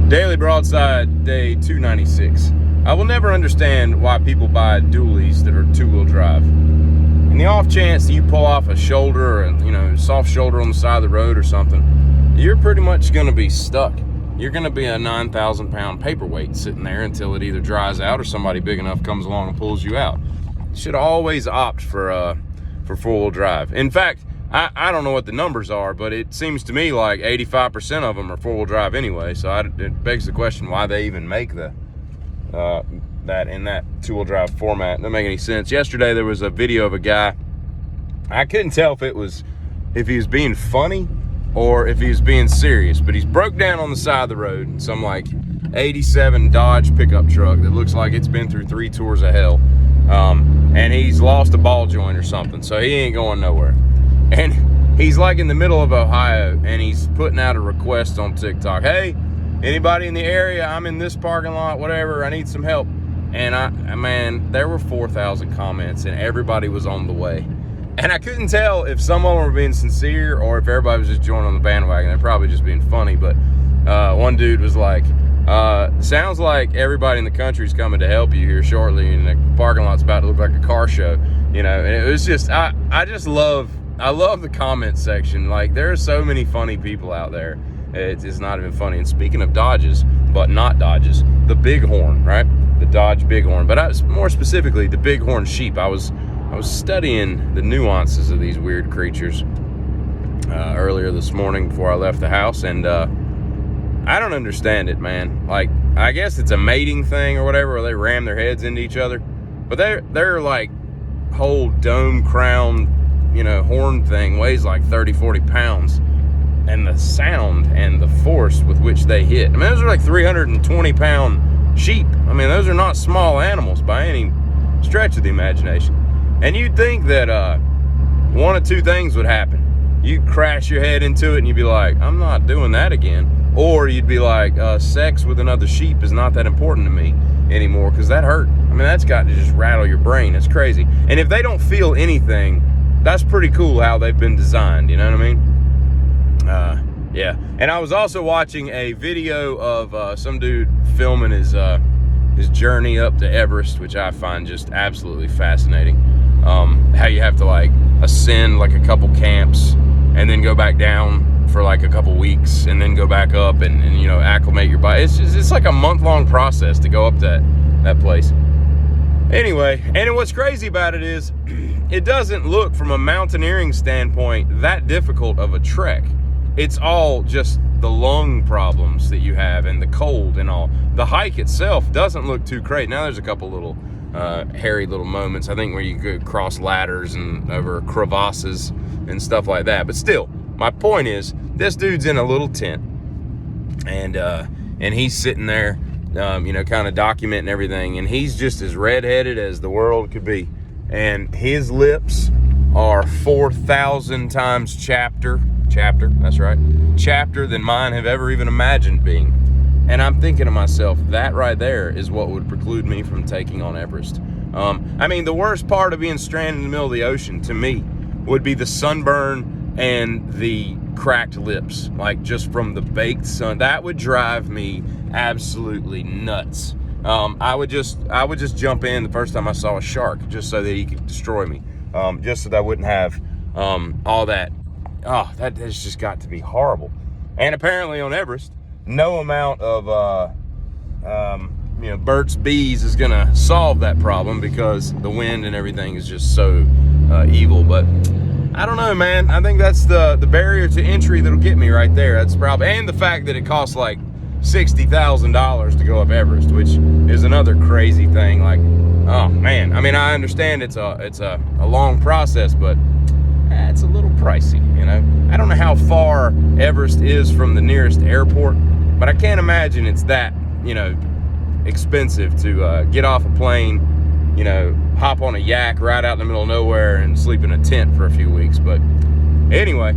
Daily Broadside, day 296. I will never understand why people buy dualies that are two-wheel drive. In the off chance that you pull off a shoulder or soft shoulder on the side of the road or something, you're pretty much going to be stuck. You're going to be a 9,000-pound paperweight sitting there until it either dries out or somebody big enough comes along and pulls you out. You should always opt for four-wheel drive. In fact, I don't know what the numbers are, but it seems to me like 85% of them are four-wheel drive anyway. So it begs the question why they even make that in that two-wheel drive format. Doesn't make any sense. Yesterday there was a video of a guy. I couldn't tell if he was being funny or if he was being serious, but he's broke down on the side of the road in some like 87 Dodge pickup truck that looks like it's been through 3 tours of hell, and he's lost a ball joint or something, so he ain't going nowhere. And he's like in the middle of Ohio, and he's putting out a request on TikTok. Hey, anybody in the area? I'm in this parking lot, whatever. I need some help. And man, there were 4,000 comments, and everybody was on the way. And I couldn't tell if some of them were being sincere or if everybody was just joining on the bandwagon. They're probably just being funny. But one dude was like, sounds like everybody in the country is coming to help you here shortly, and the parking lot's about to look like a car show. And it was just, I love the comment section. Like, there are so many funny people out there. It's not even funny. And speaking of Dodges, but not Dodges, the Bighorn, right? The Dodge Bighorn. But more specifically, the Bighorn sheep. I was studying the nuances of these weird creatures earlier this morning before I left the house, and I don't understand it, man. Like, I guess it's a mating thing or whatever, where they ram their heads into each other. But they're like whole dome crown, horn thing weighs like 30-40 pounds, and the sound and the force with which they hit, I mean, those are like 320-pound sheep. I mean, those are not small animals by any stretch of the imagination. And you'd think that one of two things would happen. You'd crash your head into it and you'd be like, I'm not doing that again. Or you'd be like, sex with another sheep is not that important to me anymore, because that hurt. I mean, that's got to just rattle your brain. It's crazy. And if they don't feel anything, that's pretty cool how they've been designed, you know what I mean? Yeah. And I was also watching a video of some dude filming his journey up to Everest, which I find just absolutely fascinating. How you have to like ascend like a couple camps and then go back down for like a couple weeks and then go back up and acclimate your body. It's like a month-long process to go up that place. Anyway, and what's crazy about it is it doesn't look, from a mountaineering standpoint, that difficult of a trek. It's all just the lung problems that you have and the cold and all. The hike itself doesn't look too great. Now there's a couple little hairy little moments, I think, where you could cross ladders and over crevasses and stuff like that. But still, my point is, this dude's in a little tent, and he's sitting there, kind of documenting everything, and he's just as redheaded as the world could be. And his lips are 4,000 times chapter, that's right, chapter than mine have ever even imagined being. And I'm thinking to myself, that right there is what would preclude me from taking on Everest. I mean, the worst part of being stranded in the middle of the ocean, to me, would be the sunburn and the cracked lips, like just from the baked sun. That would drive me absolutely nuts. I would just jump in the first time I saw a shark, just so that he could destroy me, just so that I wouldn't have all that. Oh, that has just got to be horrible. And apparently on Everest, no amount of Burt's Bees is gonna solve that problem, because the wind and everything is just so evil. But I don't know, man. I think that's the barrier to entry that'll get me right there. That's probably, and the fact that it costs like $60,000 to go up Everest, which is another crazy thing. Like, oh man, I mean, I understand it's a long process, but it's a little pricey, I don't know how far Everest is from the nearest airport, but I can't imagine it's that, expensive to get off a plane, hop on a yak right out in the middle of nowhere and sleep in a tent for a few weeks. But anyway,